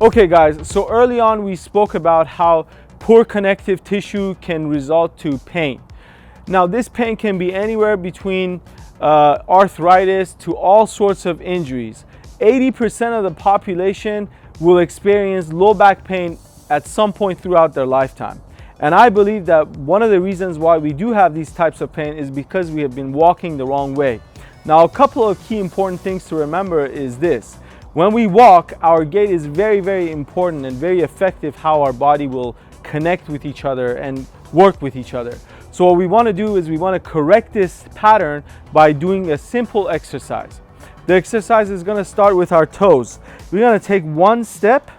Okay guys, so early on we spoke about how poor connective tissue can result to pain. Now this pain can be anywhere between arthritis to all sorts of injuries. 80% of the population will experience low back pain at some point throughout their lifetime. And I believe that one of the reasons why we do have these types of pain is because we have been walking the wrong way. Now a couple of key important things to remember is this. When we walk, our gait is very important and very effective how our body will connect with each other and work with each other. So what we want to do is we want to correct this pattern by doing a simple exercise. The exercise is going to start with our toes. We're going to take one step,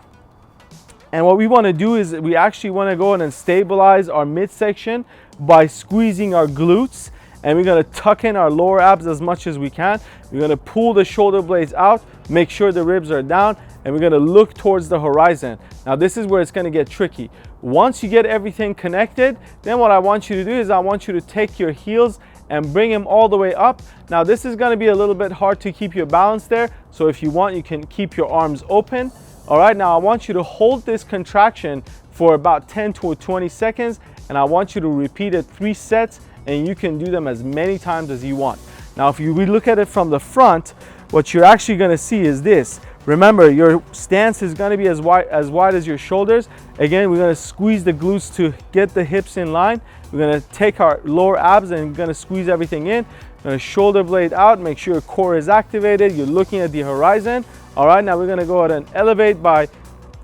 and what we want to do is we actually want to go in and stabilize our midsection by squeezing our glutes, and we're going to tuck in our lower abs as much as we can. We're going to pull the shoulder blades out, make sure the ribs are down, and we're going to look towards the horizon. Now this is where it's going to get tricky. Once you get everything connected, then what I want you to do is I want you to take your heels and bring them all the way up. Now this is going to be a little bit hard to keep your balance there, so if you want, you can keep your arms open. All right, now I want you to hold this contraction for about 10 to 20 seconds, and I want you to repeat it 3 sets, and you can do them as many times as you want. Now if we look at it from the front, what you're actually going to see is this. Remember, your stance is going to be as wide as your shoulders. Again, we're going to squeeze the glutes to get the hips in line. We're going to take our lower abs and we're going to squeeze everything in. We're going to shoulder blade out, make sure your core is activated. You're looking at the horizon. All right, now we're going to go ahead and elevate by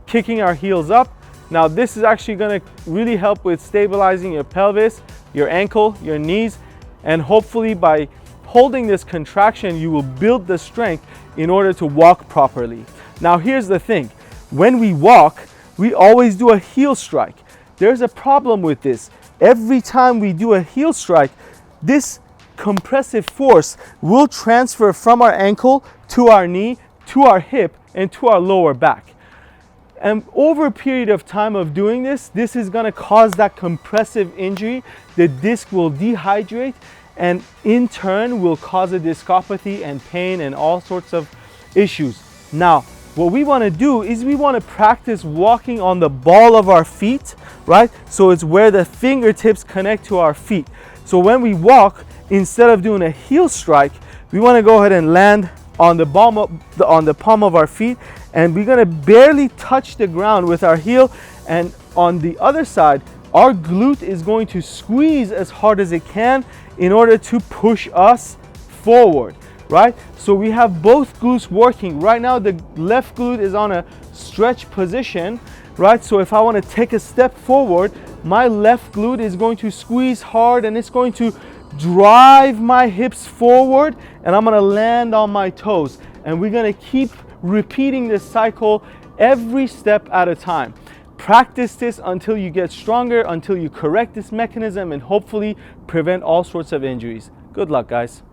kicking our heels up. Now this is actually going to really help with stabilizing your pelvis, your ankle, your knees, and hopefully by holding this contraction, you will build the strength in order to walk properly. Now here's the thing, when we walk, we always do a heel strike. There's a problem with this. Every time we do a heel strike, this compressive force will transfer from our ankle to our knee, to our hip, and to our lower back. And over a period of time of doing this is going to cause that compressive injury. The disc will dehydrate, and in turn will cause a discopathy and pain and all sorts of issues. Now, what we want to do is we want to practice walking on the ball of our feet, right? So it's where the fingertips connect to our feet. So when we walk, instead of doing a heel strike, we want to go ahead and land on the palm of our feet, and we're going to barely touch the ground with our heel, and on the other side, our glute is going to squeeze as hard as it can in order to push us forward, right? So we have both glutes working. Right now, the left glute is on a stretch position, right? So if I want to take a step forward, my left glute is going to squeeze hard and it's going to drive my hips forward, and I'm going to land on my toes. And we're going to keep repeating this cycle every step at a time. Practice this until you get stronger, until you correct this mechanism and hopefully prevent all sorts of injuries. Good luck, guys.